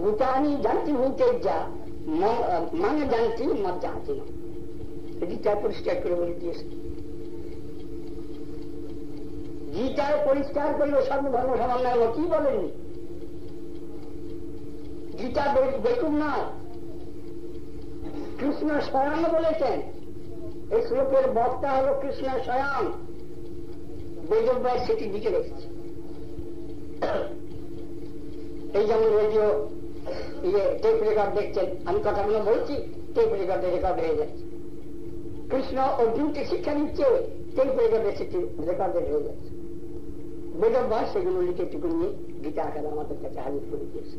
ভূতানি জানতি ভূতেজ্জা মানে জানতি মজ্জা আছে। গীতা পরিষ্কার করে বলে দিয়েছে। গীতায় পরিষ্কার করলে সর্বধর্ম সমন্বয় কি বলেননি? গীতা দেখুন না, কৃষ্ণ স্বয়ং বলেছেন। এই শ্লোকের বক্তা হল কৃষ্ণ স্বয়ং। বেদব্যাস সেটি লিখে রেখেছে। এই যেমন রেডিও টেপ রেকর্ড দেখছেন, আমি কথাগুলো বলছি, টেপ রেকর্ডে রেকর্ড হয়ে যাচ্ছে। কৃষ্ণ অর্জুনকে শিক্ষা দিচ্ছে, টেপ রেকর্ডে সেটি রেকর্ডেড হয়ে যাচ্ছে। বেদব্যাস সেগুলো লিখে টুকু নিয়ে গীতা আকারে আমাদের কাছে হাজির করে দিয়েছে।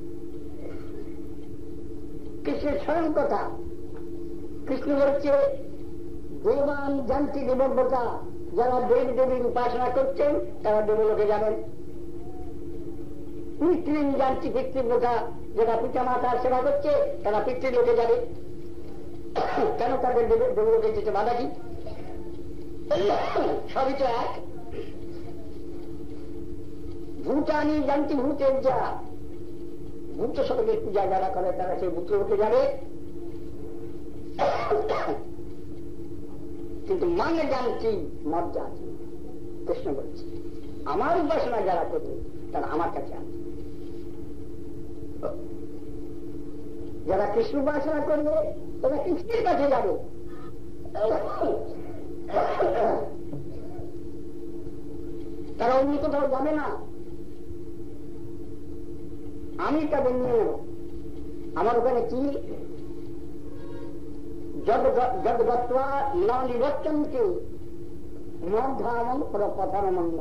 কৃষ্ণের স্বয়ং কথা। কৃষ্ণ বলছে দেবান জানতি দেবব্রতা, যারা দেব দেবীর উপাসনা করছেন তারা দেবলোকে যাবেন। পিতৃন জানতি পিতৃব্রতা, যারা পিতা মাতার সেবা করছে তারা পিতৃলোকে যাবে। কেন তাদের দেবলোকে যেতে বাধা কি? সবই তো এক। ভূতানি জানতি ভূতের যা, ভূত সকলের পূজা যারা করে তারা সেই ভূতলোকে যাবে। কিন্তু মানে জানছি মজ্জা আছে। কৃষ্ণ বলছে আমার উপাসনা যারা করবে তারা আমার কাছে আছে। যারা কৃষ্ণ উপাসনা করবে তারা কৃষ্ণের কাছে যাবে। তারা অন্য কোথাও যাবে না। আমি তাদের নিয়ে নেব। আমার ওখানে কি জগৎবা না নিবর্তনকে মধ্যাম প্রপথনমন্য।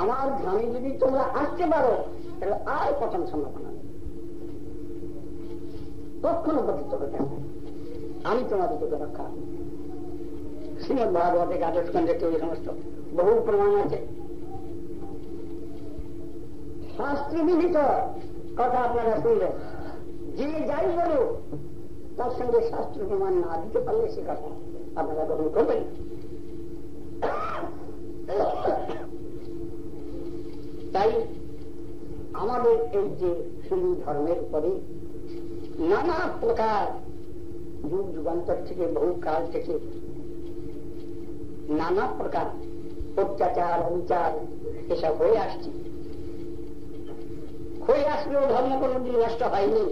আমার ধামে যদি তোমরা আসতে পারো তাহলে আর পতন সম্ভাবনা নেই, কখনো পতিত হতে হবে। আমি তোমাদের থেকে রক্ষা। শ্রীমদ ভাগবতে দ্বাদশখণ্ডে ওই সমস্ত বহু প্রমাণ আছে। শাস্ত্রবিহিত কথা আপনারা শুনলেন, যে যাই বলুক তার সঙ্গে শাস্ত্র প্রমাণ না দিতে পারলে সে কথা আপনারা গ্রহণ করবেন না। তাই আমাদের এই যে হিন্দু ধর্মের উপরে নানা প্রকার যুগ যুগান্তর থেকে, বহু কাল থেকে নানা প্রকার অত্যাচার অবিচার এসব হয়ে আসছে। হয়ে আসলেও ধর্ম কোনদিন নষ্ট হয়নি।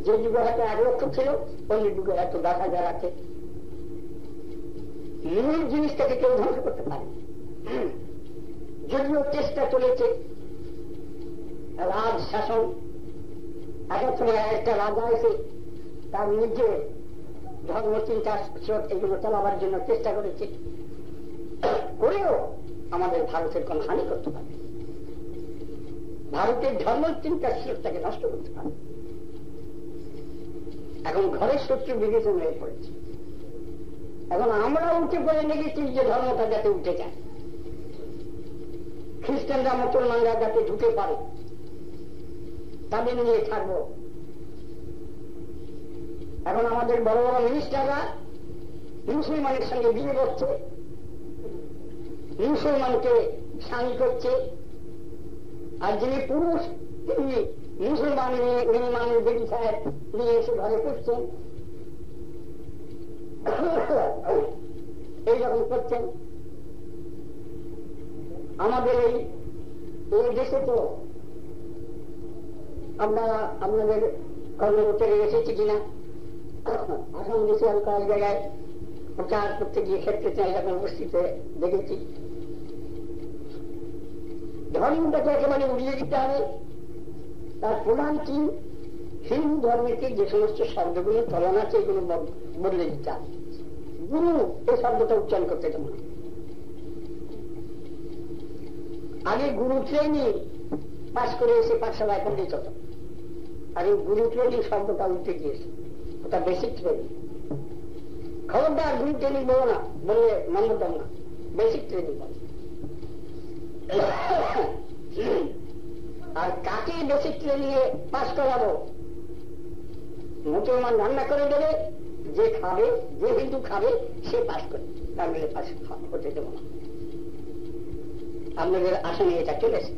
যে যুগে হয়তো 1 লক্ষ ছিল, অন্য যুগে হয়তো 10,000 আছে। মূল জিনিসটাকে কেউ ধ্বংস করতে পারে। যদিও চেষ্টা চলেছে রাজ শাসন, এক সময় একটা রাজা এসে তার নিজে ধর্ম চিন্তা এগুলো চালাবার জন্য চেষ্টা করেছে, করেও আমাদের ভারতের কোন হানি করতে পারে, ভারতের ধর্ম চিন্তার স্রোতটাকে নষ্ট করতে পারে। এখন ঘরের শত্রু বিভীষণ হয়ে পড়েছে। এখন আমরা উঠে পড়ে লেগেছি যে ধর্মটা যাতে উঠে যায়, খ্রিস্টানরা মুসলমানরা যাতে ঢুকে পারে, তাদের নিয়ে থাকবো। এখন আমাদের বড় বড় মিনিস্টাররা মুসলমানের সঙ্গে বিয়ে করছে, মুসলমানকে স্বামী করছে, আর যিনি পুরুষ তিনি মুসলমান মেয়ে মানুষ বেটি সাহেব নিয়ে এসে ঘরে করছেন, এইরকম করছেন। আমাদের এই দেশে তো আপনারা আপনাদের কর্মকর্তারা এসেছে কিনা, আসাম দেশে আমি কয়েক জায়গায় প্রচার করতে গিয়ে ক্ষেত্রে এরকম উপস্থিত দেখেছি। ধর্মটাকে একেবারে উড়িয়ে দিতে হবে। তার প্রধান কি, হিন্দু ধর্মেতে যে সমস্ত শব্দগুলো চলন আছে এগুলো বদলে দিতে হবে। গুরু এই শব্দটা উচ্চারণ করতে দেব না। আগে গুরু ট্রেনিং পাশ করে এসে পাঠশালায় পণ্ডিত হতো, আর এই গুরু ট্রেনিং শব্দটা উঠে গিয়েছে, ওটা বেসিক ট্রেনিং। খবরদার গুরু ট্রেনিং বলো না, বললে নম্বর দাম না, বেসিক ট্রেনিং বলো। আর কাকে বেসিক ট্রেনিং এ পাশ করাবো? মুসলমান রান্না করে দেবে, যে খাবে, যে হিন্দু খাবে সে পাশ করে, তার মিলে পাশ হতে দেবো না। আপনাদের আসনে এটা চলেছে।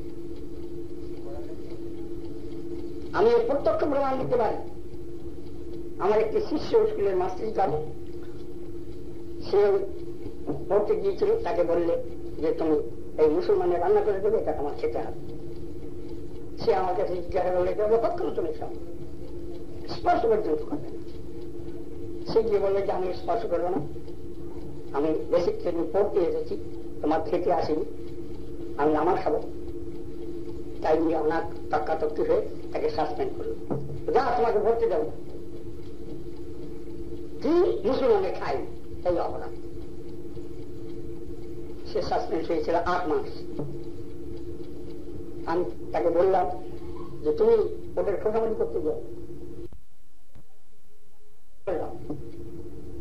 আমি প্রত্যক্ষ প্রমাণ দিতে পারি। আমার একটি শিষ্য স্কুলের মাস্টারি করে, সে পড়তে গিয়েছিল, তাকে বললে যে তুমি এই মুসলমানের রান্না করে দেবে, এটা তোমার খেতে হবে। সে আমার কাছে জিজ্ঞাসা করলে কখনো তুমি সব স্পর্শ পর্যন্ত করবে না। সে গিয়ে বললে যে আমি স্পর্শ করবো না, আমি বেসিক ট্রেনিং পড়তে এসেছি, তোমার খেতে আসিনি, আমি আমার খাবো। তাই নিয়ে ওনার তক্কাতক্কি হয়ে তাকে সাসপেন্ড করলো, যা তোমাকে ভর্তি দেবো না, কি মুসলমানে খাই, এই অপরাধ। সে সাসপেন্ড হয়েছিল 8 মাস। আমি তাকে বললাম যে তুমি ওদের খোঁজাখুঁজি করতে যাও।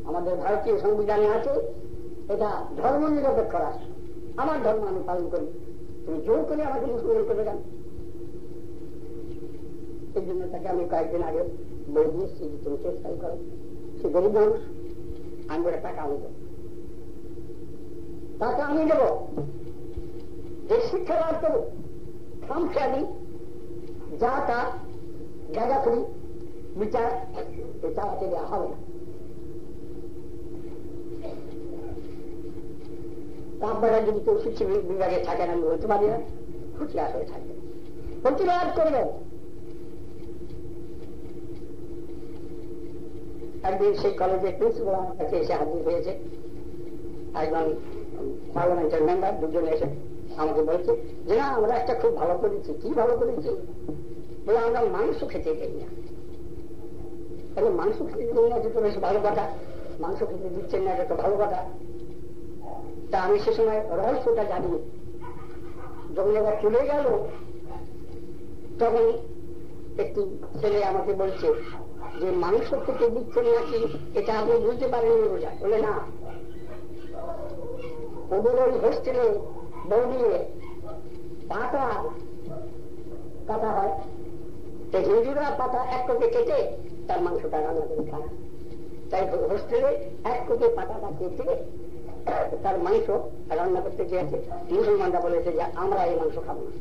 আমাদের ভারতীয় সংবিধানে আছে এটা ধর্ম নিরপেক্ষ রাষ্ট্র, আমার ধর্ম আমি পালন করি, তুমি জোর করে আমাকে মুসলমান করে যান। এই জন্য তাকে আমি কয়েকদিন আগে বলে দিয়েছি যে তুমি চেষ্টা করো। সে গরিব মানুষ, আমি বলে টাকা আমি দেবো, টাকা আমি দেবো, যে শিক্ষা লাভ করো, খামখেয়ালি যা তা জায়গাখুরি বিচার চালাতে দেওয়া হবে না। আপনারা যদি কেউ শিক্ষা বিভাগে থাকেন, আমি বলতে পারি না, হুঁশিয়ার হয়ে থাকবেন, প্রতিবাদ করবেন। একদিন সেই কলেজের প্রিন্সিপাল আমার কাছে এসে হাজির হয়েছে, একজন পার্লামেন্টের মেম্বার, দুজন এসে আমাকে বলছে যে না আমরা একটা খুব ভালো করেছি। কি ভালো করেছি? বলে আমরা মাংস খেতে যাই না, এখন মাংস খেতে দিন না, এটা তো বেশ ভালো কথা, মাংস খেতে দিচ্ছেন না, এটা তো ভালো কথা। তা আমি সে সময় রহস্যটা জানি। যখন এবার চলে গেল তখন একটি ছেলে আমাকে বলছে যে মাংস খেতে দিচ্ছেন নাকি এটা আপনি বুঝতে পারেন রোজা? বলে না, ওদের ওই হোস্টেলে বউ দিয়ে পাতা কাটা হয়, তো হিন্দুরা পাতা এক কোপে কেটে তার মাংসটা রান্না করে খায়। তাই হোস্টেলে এক কোপে পাতাটা কেটে তার মাংস রান্না করতে চেয়েছে। মুসলমানরা বলেছে যে আমরা এই মাংস খাবো না।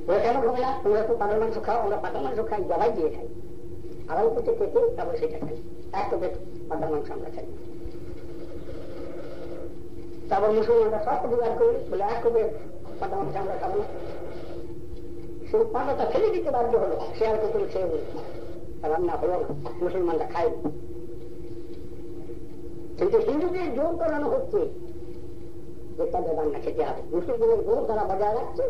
ওরা কেন খাবে না? তোমরা তো পাতার মাংস খাও, আমরা পাতার মাংস খাই, জবাই দিয়ে খাই, আড়াই কোপে কেটে তারপরে সেটা খাই, এক কোপে পাতার মাংস আমরা খাই। তারপর মুসলমানরা সব প্রতিবাদ করবে, বলে এক কোপে পাতার মাংস আমরা খাবো না। সেই পাতাটা ফেলে দিতে বাধ্য হলো, সে আর কোথাও খেয়ে বলে রান্না হলো না, মুসলমানরা খায়। কিন্তু হিন্দুদের জোর করানো হচ্ছে যে তাদের রান্না খেতে হবে। মুসলিমদের জোর তারা বজায় রাখছে,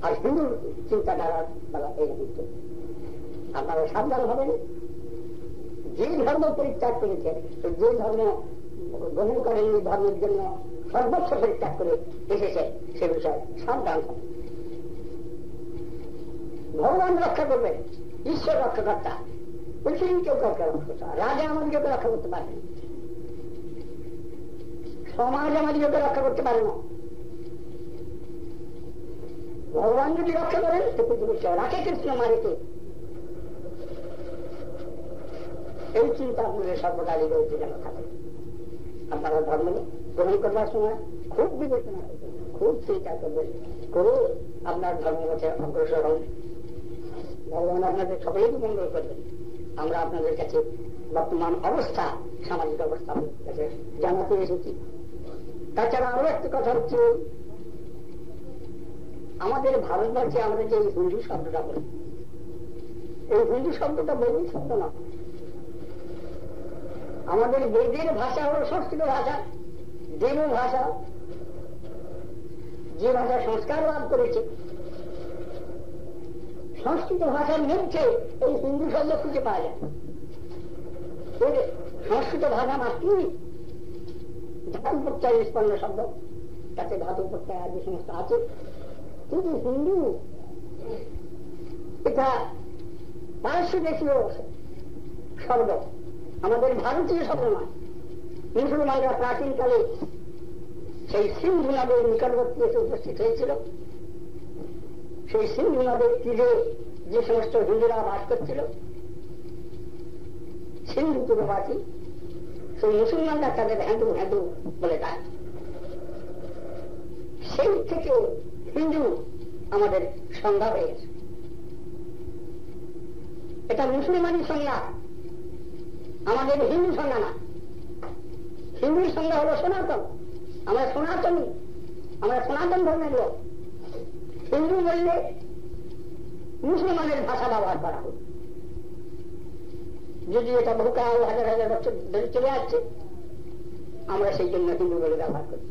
আর হিন্দুর চিন্তাধারা তারা এইরকম। আপনারা সাবধান হবেন, যে ধর্ম পরিত্যাগ করেছে, যে ধর্ম গ্রহণ করেন, এই ধর্মের জন্য সর্বোচ্চ পরিত্যাগ করে এসেছে, সে বিষয়ে সাবধান হবে। ভগবান রক্ষা করবেন, ঈশ্বর রক্ষাকর্তা, পৃথিবীকে রক্ষা করতে, রাজা আমাদেরকে রক্ষা করতে পারবেন, সমাজ আমাদেরকে রক্ষা করতে পারে না। ভগবান যদি রক্ষা করেন তো পৃথিবীকে রাখে কৃষ্ণ মারিতে, এই চিন্তা আপনাদের সর্বকালী রয়েছে যেন থাকে। আপনারা ধর্ম গ্রহণ করবার সময় খুব বিবেচনা করবেন, খুব চিন্তা করবেন, করে আপনার ধর্মের মধ্যে অগ্রসর হন। ভগবান আপনাদের সকলেই মঙ্গল করবেন। আমরা আপনাদের কাছে বর্তমান অবস্থা, সামাজিক অবস্থা আপনাদের কাছে জানাতে এসেছি। তাছাড়া আরো একটি কথা হচ্ছে, আমাদের ভারতবর্ষে আমরা যে হিন্দু শব্দটা বলি, এই হিন্দু শব্দটা বৈদিক শব্দ না। আমাদের বেদের ভাষা হল সংস্কৃত ভাষা, দেব ভাষা, যে ভাষা সংস্কার লাভ করেছে। সংস্কৃত ভাষার মধ্যে এই হিন্দু শব্দ খুঁজে পাওয়া যায়। সংস্কৃত ভাষা মাত্রই ধাতু প্রত্যয় নিষ্পন্ন শব্দ, তাতে ধাতু প্রত্যয় আদি সমস্ত আছে। কিন্তু হিন্দু এটা পারস্য দেশীয় শব্দ, আমাদের ভারতীয় শব্দ নয়। মুসলমানরা প্রাচীনকালে সেই সিন্ধু নদের নিকটবর্তী এসে উপস্থিত হয়েছিল। সেই সিন্ধু নদের তীরে যে সমস্ত হিন্দুরা বাস করছিল, সিন্ধু তীরবাসী, সেই মুসলমানরা তাদের হিন্দু হিন্দু বলে ডাকে। সেই থেকে হিন্দু আমাদের সংজ্ঞা হয়ে গেছে। এটা মুসলমানের সংজ্ঞা, আমাদের হিন্দু সংজ্ঞা না। হিন্দুর সংজ্ঞা হলো সনাতন, আমরা সনাতনী, আমরা সনাতন ধর্মের লোক। হিন্দু বললে মুসলমানের ভাষা ব্যবহার করা হোক, যদি এটা বহুকাল হাজার হাজার বছর ধরে চলে আসছে, আমরা সেই জন্য হিন্দু বলে ব্যবহার করি।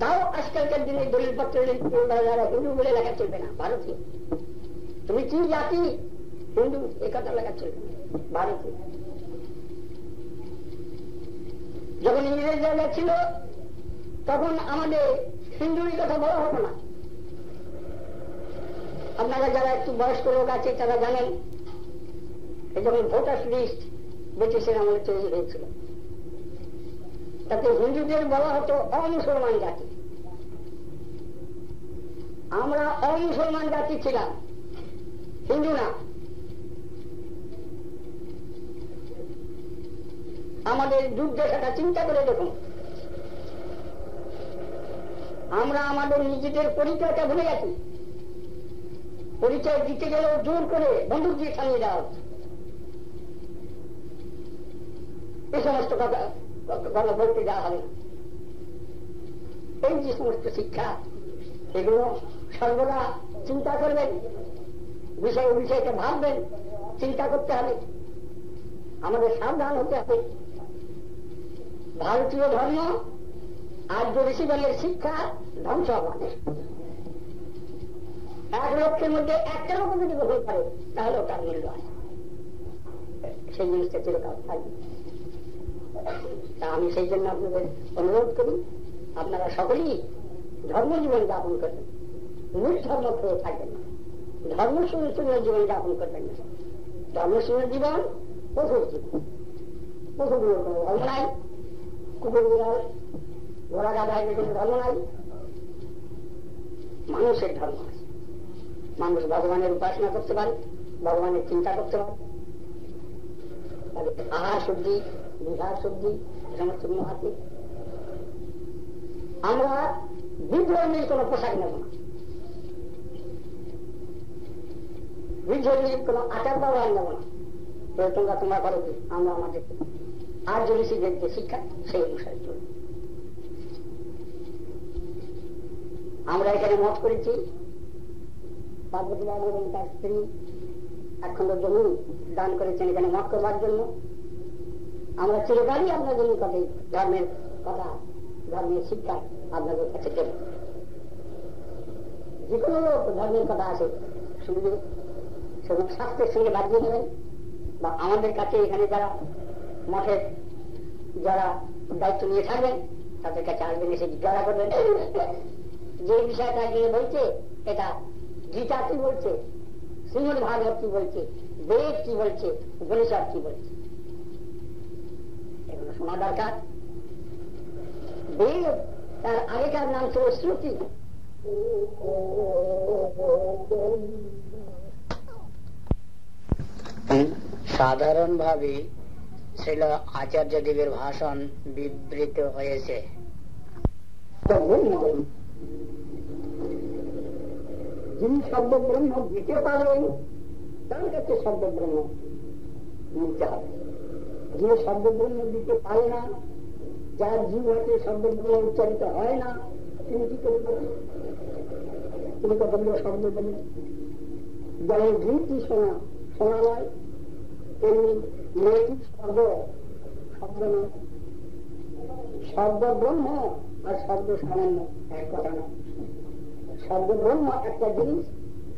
তাও আজকালকার দিনে দলিলপত্র যারা হিন্দু বলে লেখা চলবে না, ভারতীয়। তুমি কি জাতি? হিন্দু, এ কথা লেখা চলবে না, ভারতীয়। যখন ইংরেজরা ছিল তখন আমাদের হিন্দুর কথা বলা হতো না। আপনারা যারা একটু বয়স্ক লোক আছে তারা জানেন, যখন ভোটার্স লিস্ট ব্রিটিশের আমলে তৈরি হয়েছিল, তাতে হিন্দুদের বলা হতো অমুসলমান জাতি। আমরা অমুসলমান জাতি ছিলাম, হিন্দু না। আমাদের দুর্দশাটা চিন্তা করে দেখুন, আমরা আমাদের নিজেদের পরিচয়টা ভুলে গেছি। পরিচয় দিতে গেলেও জোর করে বন্দুক দিয়ে থামিয়ে দেওয়া হচ্ছে। এই সমস্ত কথা বলতে যাওয়া হবে। এই যে সমস্ত শিক্ষা, এগুলো সর্বদা চিন্তা করবেন, বিষয়কে ভাববেন, চিন্তা করতে হবে, আমাদের সাবধান হতে হবে। ভারতীয় ধর্ম আর্য ঋষিগণের শিক্ষা ধ্বংস হবে। 1 লক্ষের মধ্যে একটা লোক যদি গ্রহণ করে তাহলে ওটার মূল্য আছে, সেই জিনিসটা চিরকাল থাকবে। তা আমি সেই জন্য আপনাদের অনুরোধ করি, আপনারা সকলেই ধর্মজীবন যাপন করবেন, নির্ধর্ম খেয়ে থাকবেন না, ধর্মশূন্য জীবন যাপন করবেন না। ধর্মশূন্য জীবন পশুর জীবন, পশুগুলোর কোনো ধর্ম নাই, কুকুর বিড়াল ঘোড়া গাধায় কোনো ধর্ম নাই, মানুষের ধর্ম আছে। মানুষ ভগবানের উপাসনা করতে পারে, ভগবানের চিন্তা করতে পারে, আহার শুদ্ধি, বিহার শুদ্ধি, সমস্ত আছে। আমরা বিধর্মীর কোন পোশাক নেব না, বিধর্মীর কোন আচার ব্যবহার নেব না, তোমরা করো কি, আমরা আমাদের আর যদি যে শিক্ষা সেই অনুসারে চলব। আমরা এখানে মত করেছি পার্বতী বাবু এবং তার স্ত্রী 1 খণ্ড জমি দান করেছেন এখানে মত করবার জন্য। আমরা চিরকালই আপনাদের নিকটে ধর্মের কথা, ধর্মের শিক্ষা আপনাদের কাছে দেব। যে কোনো ধর্মের কথা আছে শুনলে সেগুলো শাস্ত্রের সঙ্গে বাজিয়ে নেবেন, বা আমাদের কাছে এখানে যারা মঠের যারা দায়িত্ব নিয়ে থাকবেন তাদের কাছে আসবেন, এসে জিজ্ঞাসা করবেন যে বিষয়টা গিয়ে বলছে এটা গীতা কি বলছে, শ্রীমদ ভাগবত কি বলছে, বেদ কি বলছে, উপনিষদ কি বলছে, এগুলো শোনা দরকার। বেদ তার আগেকার নাম ছিল শ্রুতি। সাধারণভাবে শ্রীল আচার্য দেবের ভাষণ বিবৃত হয়েছে। যিনি শব্দ ব্রহ্ম দিতে পারেন তার কাছে শব্দ ব্রহ্ম নিতে হবে। যে শব্দ ব্রহ্ম দিতে পারে না, যার জীব হাতে শব্দ ব্রহ্ম উচ্চারিত হয় না, তিনি কি করবেন? তিনি কতগুলো শব্দ বলেন, যেমন গীতি শোনা নয়, তেমনি নেগেটিভ শব্দ নয়। শব্দ ব্রহ্ম আর শব্দ সামান্য এক কথা না। শব্দ ব্রহ্ম একটা জিনিস,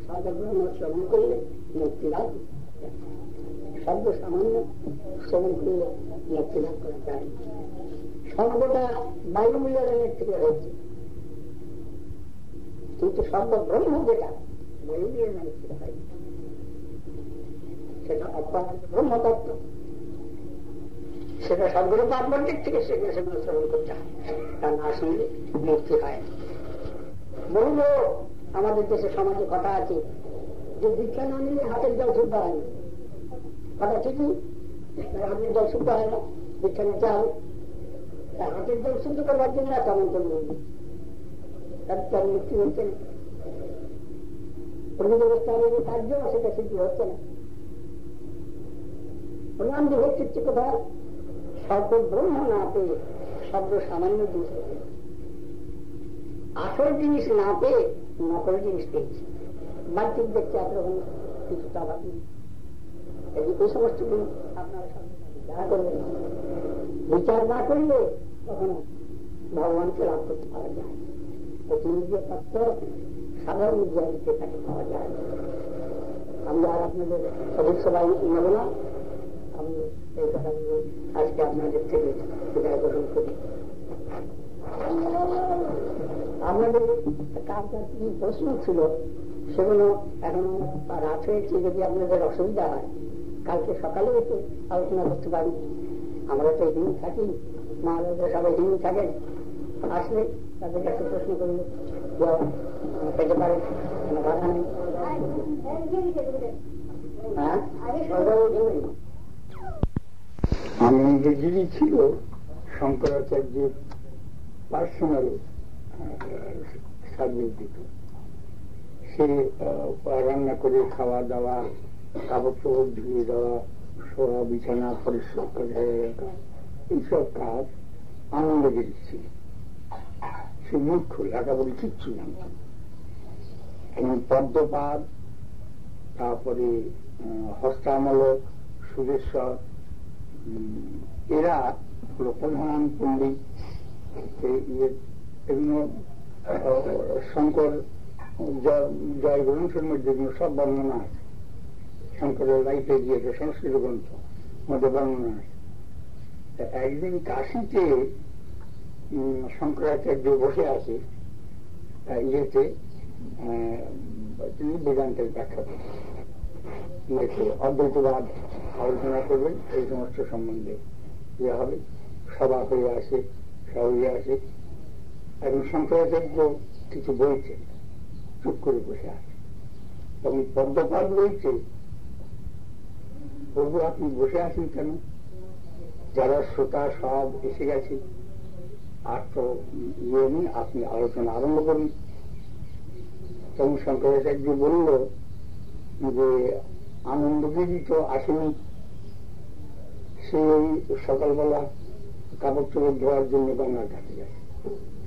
শব্দ ব্রহ্ম শ্রবণ করলে মুক্তি লাভ, শব্দ সামান্য শ্রবণ করলে মুক্তি লাভ করা যায়। শব্দটা বায়ুমূল্যায়নের থেকে হয়েছে, কিন্তু শব্দ ব্রহ্ম যেটা বায়ুমূল্যায়নের থেকে হয় সেটা অপরাধ ব্রহ্মতত্ত্ব, সেটা সর্বরূপ আত্মদিক থেকে সেগুলো শ্রবণ করতে হয়, তা না শুনলে মুক্তি হয়। বহু আমাদের দেশে সমাজে কথা আছে যে দীক্ষা না নিলে হাতের জল শুদ্ধ হয় না। কথা ঠিকই, হাতের জল শুদ্ধ হয় না, দীক্ষা নিতে হবে। হাতের জল শুদ্ধ করবার জন্য কেমন করবে, তার মুক্তি হচ্ছে না। প্রকৃত অবস্থায় যে কার্য সেটা সিদ্ধি হচ্ছে না। প্রমাণ যে হচ্ছে কোথায়, শব্দ ব্রহ্ম না পেয়ে শব্দ সামান্য জিনিস, আসল জিনিস না পেয়ে নকল জিনিস পেয়েছে। বাহ্যিক দেখতে একরকম কিছু তাবাক নেই। এই সমস্ত জিনিস আপনারা যারা করবেন, বিচার না করলে কখনো ভগবানকে লাভ করতে পারা যায়। অতি নিজে তত্ত্ব সাধারণ জ্ঞানীতে তাকে পাওয়া যায়। আমরা আর আপনাদের অধিক সবাই নেব না, আমি এই কথা আজকে আপনাদের থেকে বিদায় গ্রহণ করি। আপনাদের কার কার কি প্রশ্ন ছিল সেগুলো এখন রাত হয়েছে, যদি আপনাদের অসুবিধা হয় কালকে সকালে একটু আলোচনা করতে পারি। আমরা তো এদিন থাকি, মহারাজরা সবাই দিন থাকেন, আসলে তাদের কাছে প্রশ্ন করলে পেতে পারে, কোনো বাধা নেই। হ্যাঁ, আনন্দগিরি ছিল শঙ্করাচার্যের পার্সোনাল সার্ভিস দিত। সে রান্না করে খাওয়া দাওয়া, কাপড় চোপড় ধুয়ে দেওয়া, শোয়া বিছানা পরিষ্কার করে রাখা, এইসব কাজ আনন্দগিরি ছিল। সে মূর্খ, লেখাপড়ি কিচ্ছু জানত না। এবং পদ্মপাদ, তারপরে হস্তামলক, সুরেশ্বর, এরা হল প্রধান পণ্ডিত। এগুলো শঙ্কর জয় গ্রন্থের মধ্যে সব বর্ণনা আছে, শঙ্করের লাইফে দিয়েছে সংস্কৃত গ্রন্থ মধ্যে বর্ণনা আছে। একদিন কাশীতে শঙ্করাচার্য বসে আছে ইয়েতে, তিনি বেদান্তের ব্যাখ্যা করবেন, ইয়েতে অদ্বৈতবাদ আলোচনা করবেন, এই সমস্ত সম্বন্ধে ইয়ে হবে, সভা হয়ে আসে, হয়ে আসে। এখন শঙ্করাচার্য কিছু বলছে, চুপ করে বসে আছে। তখন পদ্মপাদ বলছে, প্রভু আপনি বসে আছেন কেন? যারা শ্রোতা সব এসে গেছে, আর তো ইয়ে নেই, আপনি আলোচনা আরম্ভ করুন। তখন শঙ্করাচার্য বলল যে আনন্দগিরি তো আসেনি, সে ওই সকালবেলা কাপড় চোপড় ধোয়ার জন্য গঙ্গার ঘাটে গেছে,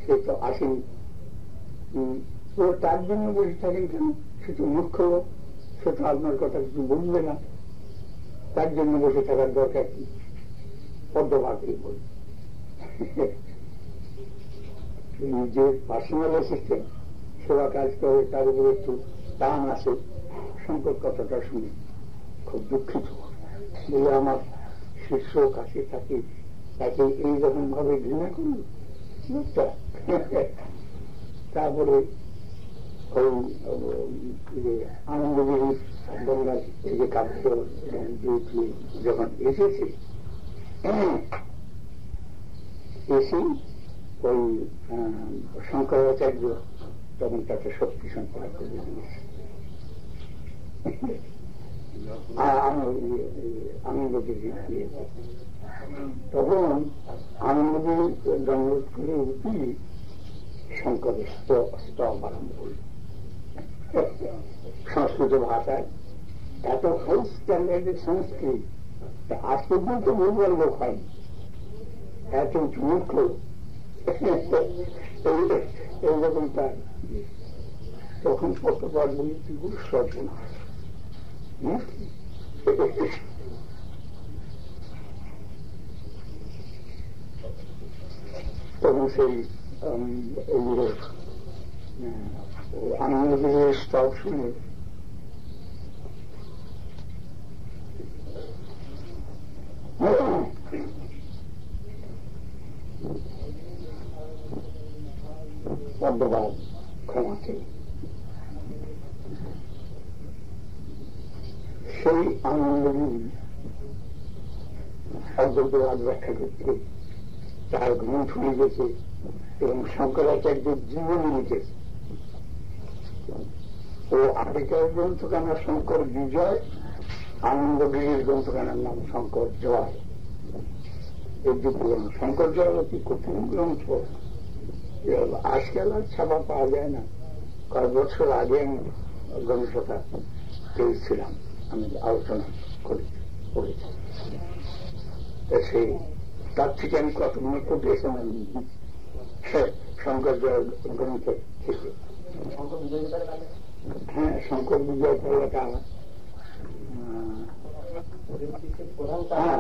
সে তো আসেনি। তো তার জন্য বসে থাকেন কেন? সে তো মূর্খ লোক, সে তো আপনার কথা কিছু বুঝবে না, তার জন্য বসে থাকার দরকার কি? পদ্মপাতই বলি নিজের পার্সোনাল অ্যাসিস্ট্যান্ট সেবা কাজ করে, তার উপরে একটু টান আসে। শঙ্কর কথাটা শুনে খুব দুঃখিত বলে, আমার শিষ্য কাছে থাকে, তাকে এইরকম ভাবে ঘৃণা করুন লোকটা। তারপরে ওই আনন্দগিরি গঙ্গার থেকে কাব্য যখন এসেছে, এসে ওই শঙ্করাচার্য তখন তাকে শক্তি সঞ্চার করে দিয়েছে। আনন্দগিরি দিয়েছে। তখন আনন্দগিরি দণ্ডবোধ করে উঠি শঙ্করের স্তব আরম্ভ করল সংস্কৃত ভাষায়। এত হাই স্ট্যান্ডার্ডের সংস্কৃত আজ পর্যন্ত বলবার লোক হয়নি, এত মূর্খ এইরকম তার। তখন পত্রপাঠ বলি গুরু সর্বনা, তখন সেই আনন্দগিরির স্তব শুনে পদ্মপাদ ক্ষমা চেয়ে সেই আনন্দগিরি অদ্বৈতবাদ ব্যাখ্যা করতে তার গ্রন্থ লিখেছে এবং শঙ্করাচার্যের জীবনী লিখেছে। ও আগেকার গ্রন্থখানা শঙ্কর বিজয়, আনন্দগিরির গ্রন্থখানার নাম শঙ্কর জয়। এই দুটো শঙ্কর জয় অতি কঠিন গ্রন্থ, আজকাল আর ছাপা পাওয়া যায় না। কয়েক বছর আগে আমি গ্রন্থটা পেয়েছিলাম, আমি আলোচনা করেছি। সেই তার থেকে আমি কত মনে কোটেশন শঙ্কর জয় গ্রন্থ থেকে। হ্যাঁ, শঙ্কর বিজয় পাল্লাটা হ্যাঁ